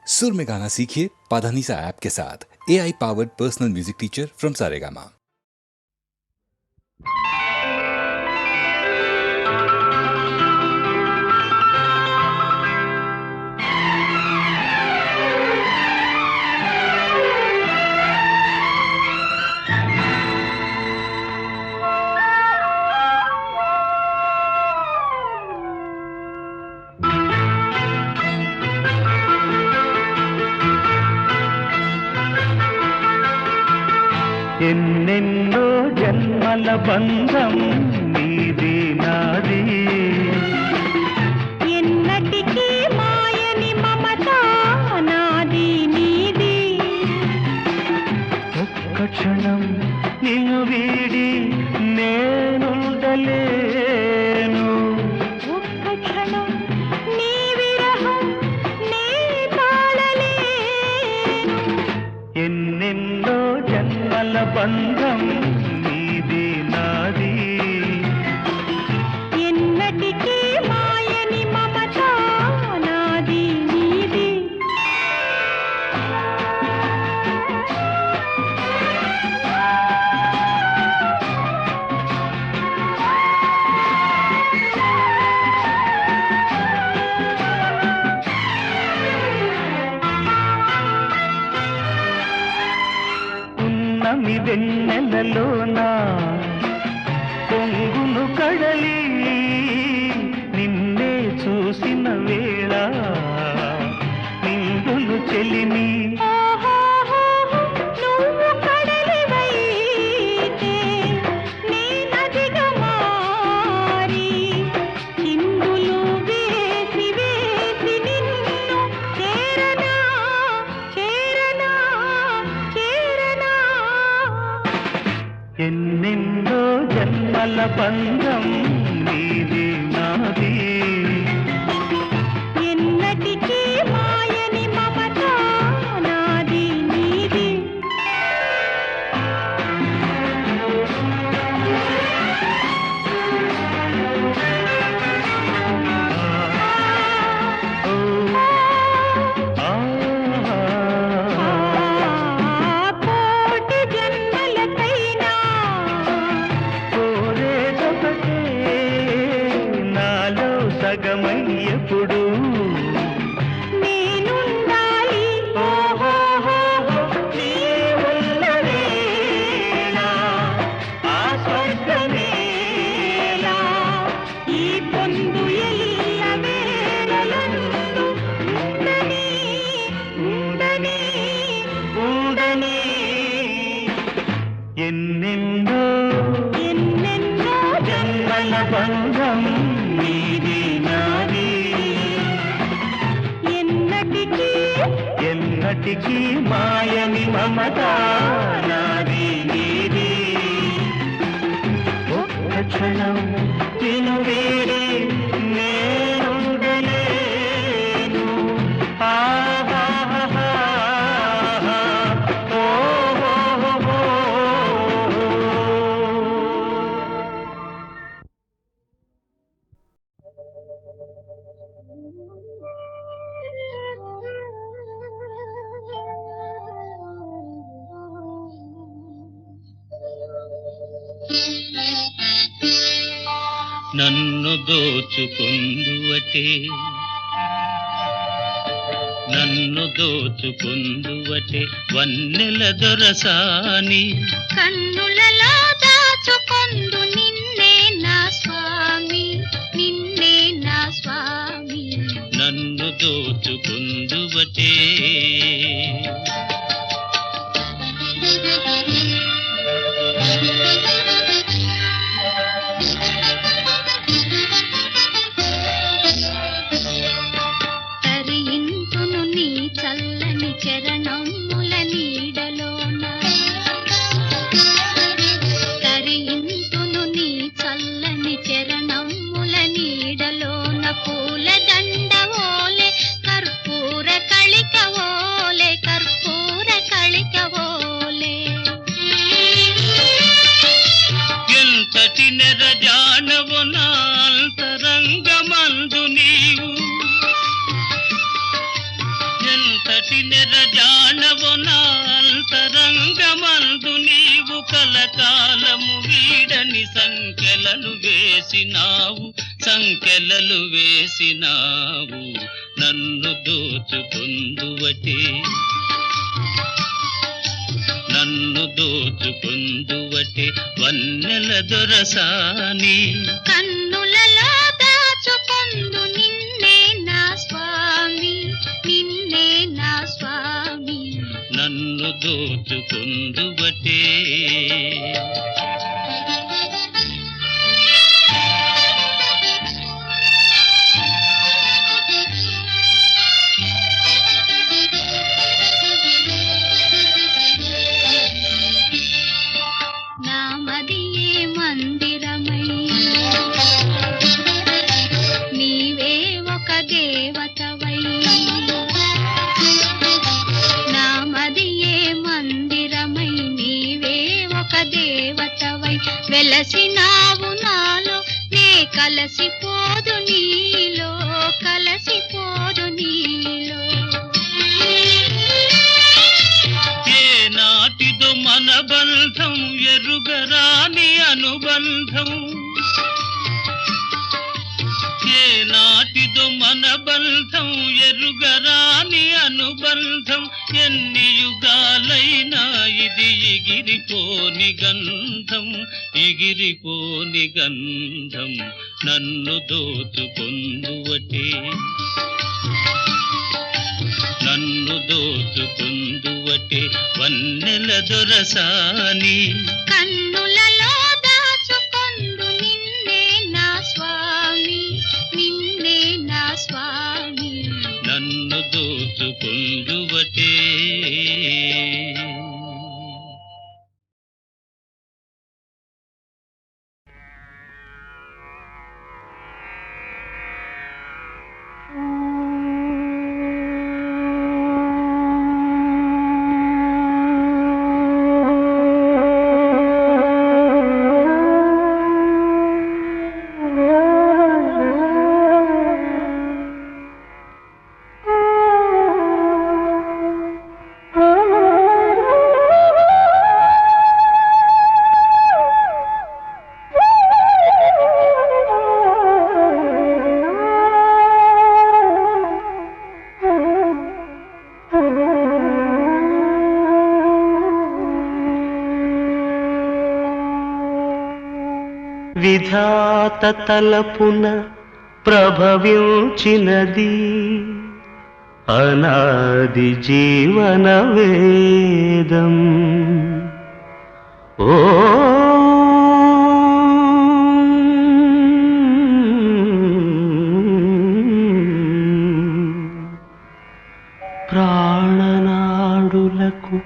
सुर में गाना सीखिए पाधानीसा ऐप के साथ। AI powered personal music teacher from Saregama. ఎన్నెన్నో జన్మల బంధం నీది నాది, ఎన్నటికీ మాయని మమత నాది నీది. ఒక్క క్షణం నిన్ను వీడి నేనుండలేను, ఒక్క క్షణం నీ విరహం నే తాళలేను. ఎన్నెన్నో జన్మల బంధం నీది నాది, ఎన్నటికీ మాయని మమత నాది నీది. ఉన్నమి వెన్నెలలోన పొంగును కడలి నిన్నే చూసిన వేళ నిండును చెలిమి. ఓహోహోహో, నువ్వు కడలివైతే నే నదిగా మారి చిందులు వేసి వేసి నిన్ను చేరనా చేరనా చేరనా. ఎన్నెన్నో జన్మల బంధం నీది నాది, ఎన్నటికీ మాయని మమత నాది నీది. ఆ, కోటి జన్మలకైనా కోరేదొకటే నాలో సగమై ఎప్పుడు నేనుండాలి. ఓహోహోహో, నీ ఉన్న వేళ ఆ స్వర్గమేలా. ఈ పొందు ఎల్ల వేళలందు ఉండని ఉండని. ఉండని ఎన్నెన్నో ఎన్నెన్నో జన్మల బంధం నీది నాది, ఎన్నటికీ ఎన్నటికీ మాయని మమత నాది నీది. ఒక్క క్షణం నిన్ను వీడి నేనుండలేను. ఆహాహాహా, ఓహోహోహో. నన్ను దోచుకుందువటే, నన్ను దోచుకుందువటే వన్నెల దొరసాని, కన్నులలో దాచుకొందు నిన్నే నా స్వామి, నిన్నే నా స్వామి. నన్ను దోచుకుందువటే. తరింతును నీ చల్లని చరణముల నీడలోన, తరింతును నీ చల్లని చరణముల నీడలోన. పూల దండవోలే కర్పూర కళికవోలే, కర్పూర కళికవోలే. ఎంతటి నెరజానవు నా అంతరంగమందు నీవు, ఎంతటి నెరజానవో నా అంతరంగమందు నీవు కలకాలము వీడని సంకెలలు వేసినావు నన్ను దోచుకుందువటే వన్నెల దొరసాని కన్నులలో దాచుకొందు నిన్నే నా స్వామి నన్ను దోచుకుందువటే వెలసినావు నాలో నే కలసిపోదు నీలో ఏ నాటిదో మన బంధం ఎరుగరాని అనుబంధం ఏ నాటిదో మన బంధం ఎరుగరాని అనుబంధం ఎన్ని యుగాలైనా ఇది ఎగిరిపోని గంధం నన్ను దోచుకుందువటే వన్నెల దొరసాని కన్నులలో దాచుకొందు నిన్నే నా స్వామి నన్ను దోచుకుందువటే విధాత తలపున ప్రభవించినది అనాది జీవన వేదం. ఓ ప్రాణనాడులకు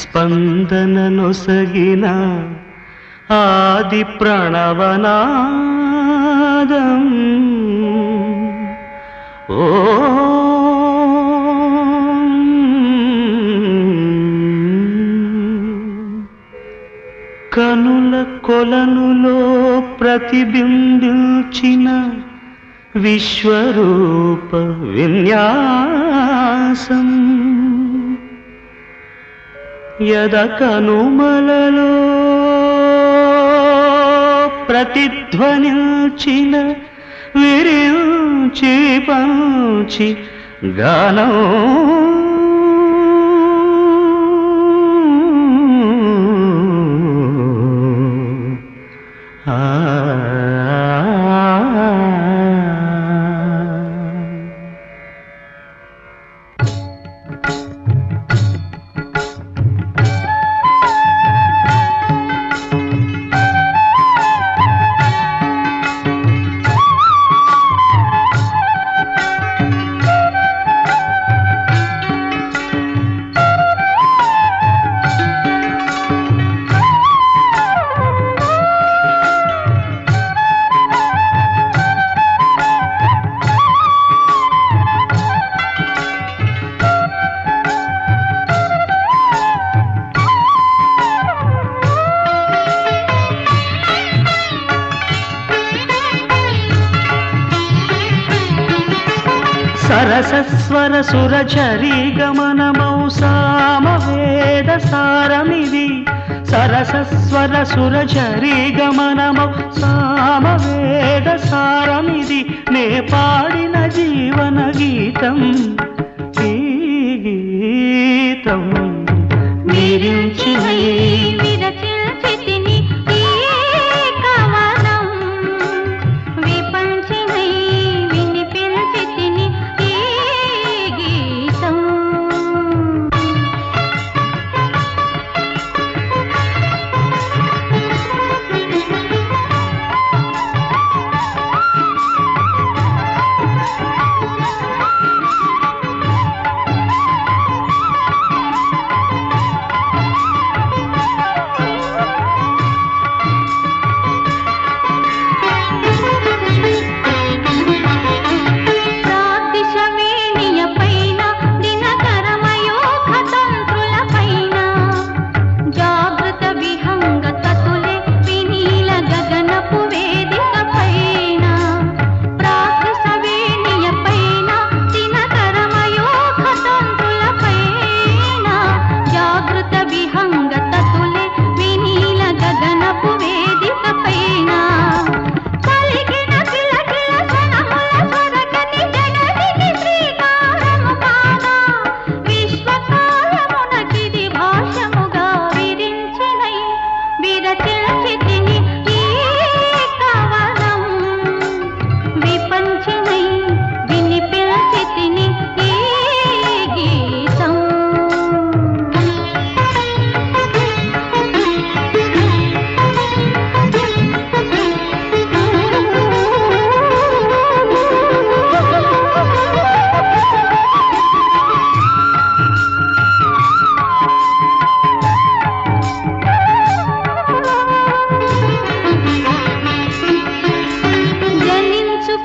స్పందన నొసగిన ఆది ప్రణవనాదం. ఓ కనుల కొలనులో ప్రతిబింబించిన విశ్వరూప విన్యాసం. యద కనుమలలో ప్రతిధ్వనించిన విరించి పంచి గానం. సరసస్వర సురచరీ గమనమౌ సామవేద సారమిది సరసస్వర సురచరీ గమనమౌ సామవేద సారమిది నే పాడిన జీవన గీతం ఈ గీతం నిరించిన విరచిల్చితిని ఈ కవనం విపంచినై వినిపించితిని ఈ గీతం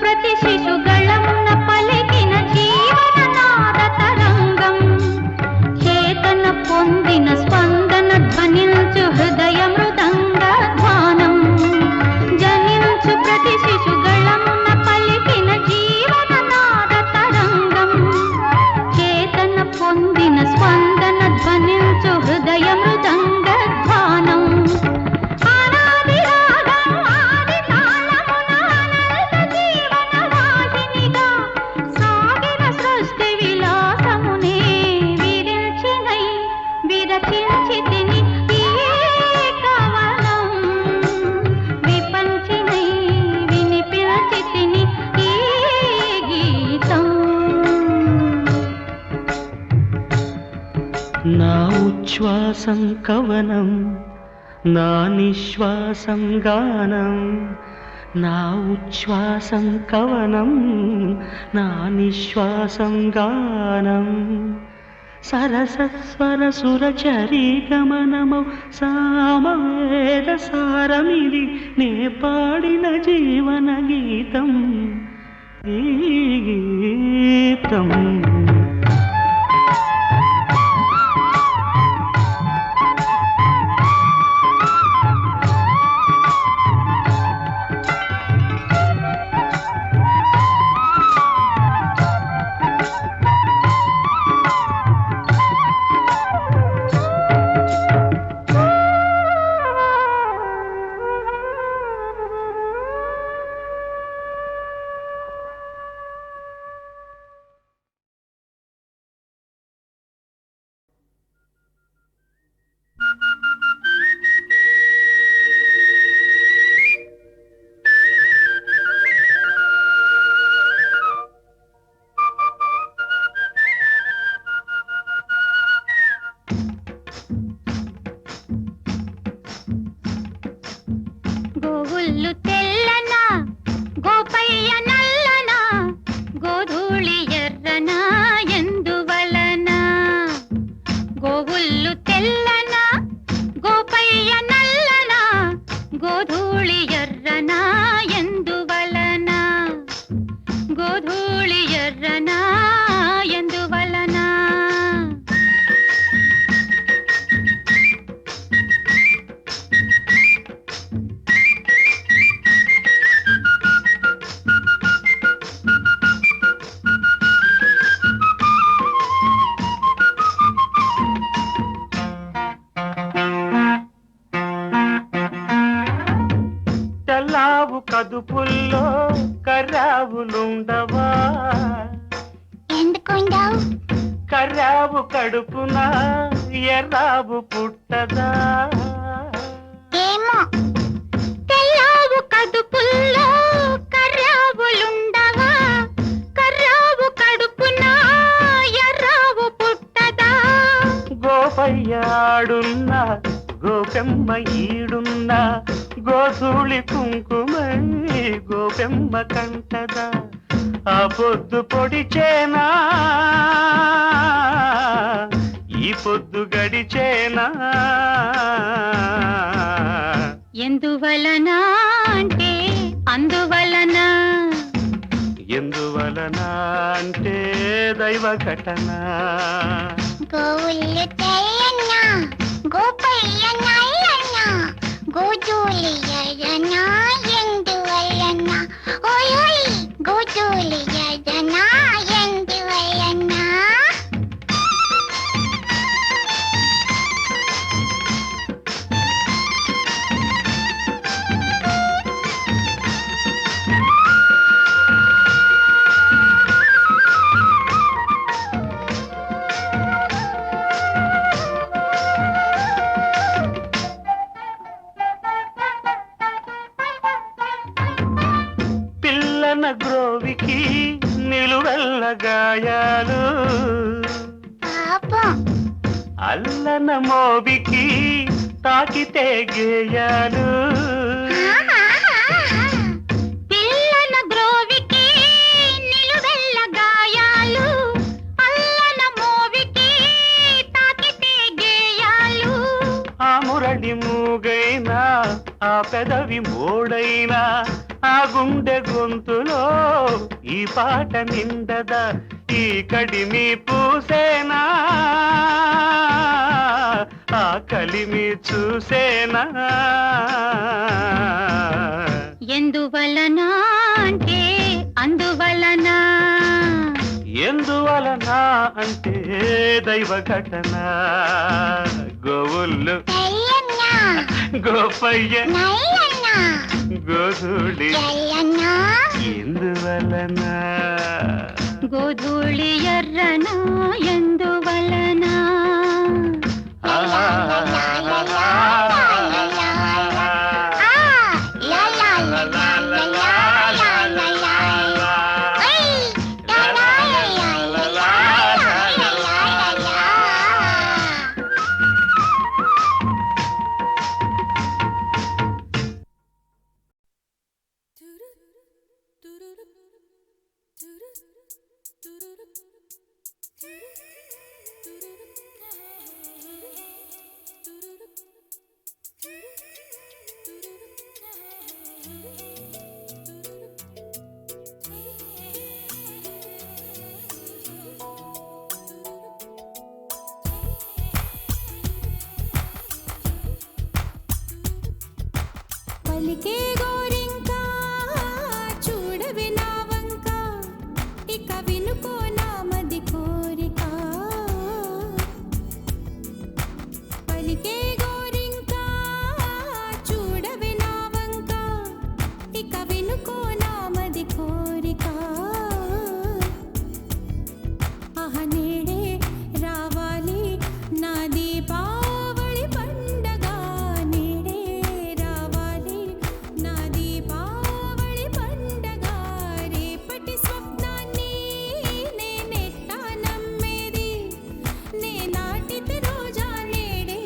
ప్రతి శిశుగళమున పలికిన జీవననాద తరంగం చేతన పొందిన స్పందన ధ్వనించు హృదయ మృదంగ ధ్వానం జనించు ప్రతి శిశుగళమున పలికిన జీవననాద తరంగం చేతన పొందిన స్పందన ధ్వనించు హృదయ మృదంగ ధ్వానం విరచిల్చితిని ఈ కవనం విపంచినై వినిపించితిని ఈ గీతం నా ఉచ్ఛ్వాసం కవనం నా నిశ్వాసం గానం నా ఉచ్ఛ్వాసం కవనం నా నిశ్వాసం గానం సరసస్వర సురచరీ గమనమౌ సామవేద సారమిది నే పాడిన జీవన గీతం ఈ గీతం కర్రావు కడుపున ఎర్రావు పుట్టదా ఏమో తెల్లావు కడుపుల్లో కర్రావులుండవా కర్రావు కడుపున ఎర్రావు పుట్టదా గోపయ్యాడున్నా గోపెమ్మ ఈడున్నా గోధూళి కుంకుమై గోపెమ్మ కంటదా ఆ పొద్దు పొడిచేనా ఈ పొద్దు గడిచేనా ఎందువలన అంటే అందువలన ఎందువలన అంటే దైవ ఘటన గోవులు తెల్లన్న గోపయ్య నల్లన్న గోధూళి ఎర్రన ఎందువలన ఓయ్ గోధూళి ఎర్రన ఎందువలన పిల్లన గ్రోవికి నిలువెల్ల గాయాలు పాపం అల్లన మోబికి తాకితే గేయాలు పిల్లన గ్రోవికి నిలువెల్ల గాయాలు అల్లన మోవికి తాకితే గేయాలు ఆ మురళి మూగైనా ఆ పెదవి మోడైనా ఆ గుండె గొంతులో ఈ పాట నిండదా ఈ కడిమి పూసేనా ఆ కలిమి చూసేనా ఎందువలన అంటే అందువలన ఎందువలన అంటే దైవ ఘటన గోవుళ్ళు గోపయ్య గోధూళి ఎందువలన గోధూళి ఎర్రన ఎందువలన పలికే గోరింకా చూడవి నా వంక ఇక వినుకో నామది కోరిక పలికే గోరింకా చూడవి నా వంక ఇక వినుకో నామది కోరిక ఆహ నేడే రావాలి నా దీపావళి పండగ నేడే రావాలి నా దీపావళి పండగ రేపటి స్వప్నాన్ని నేనెట్టా నమ్మేది నే నాటితే రోజా నేడే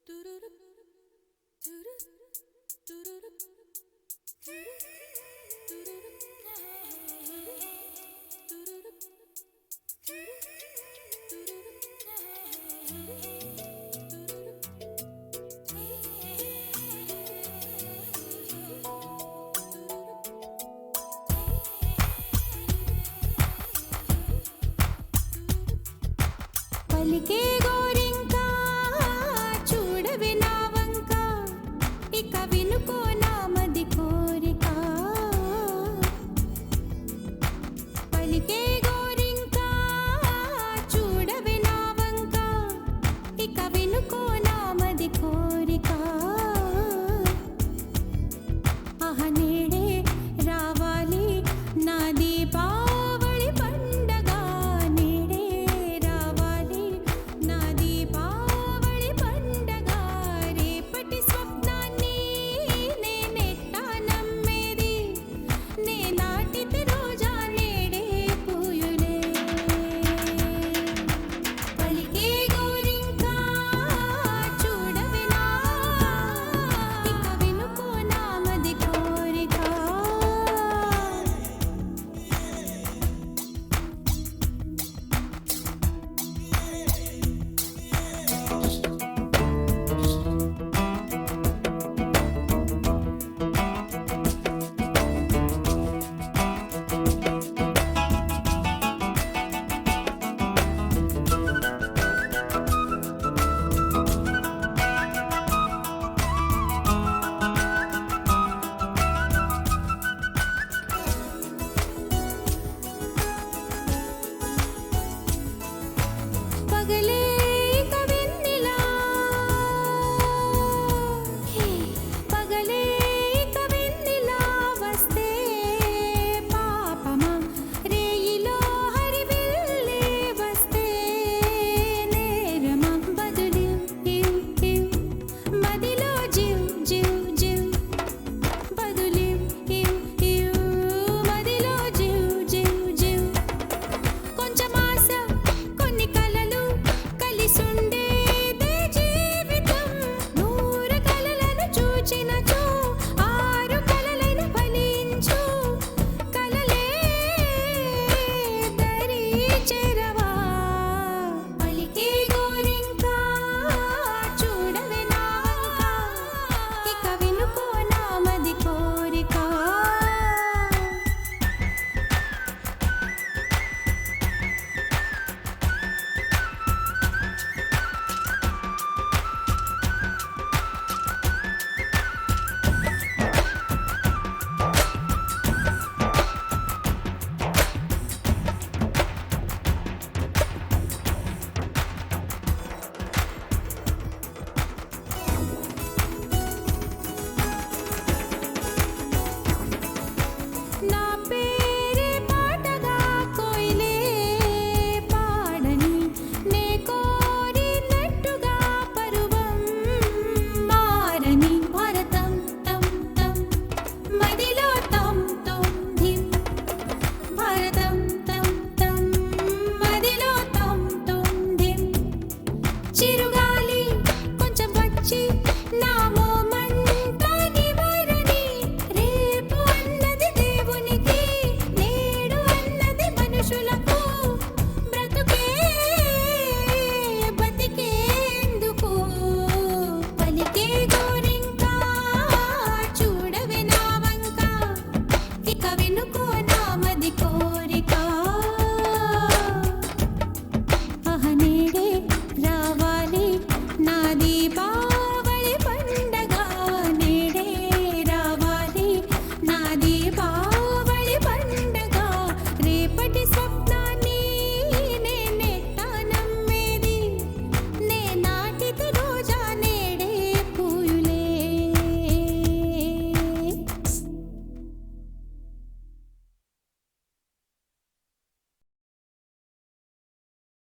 తురురు తురు తురురు తురురు తురురు పలికే గోరింకా చూడవి నా వంక ఇక వినుకో నా మది కోరిక పలికే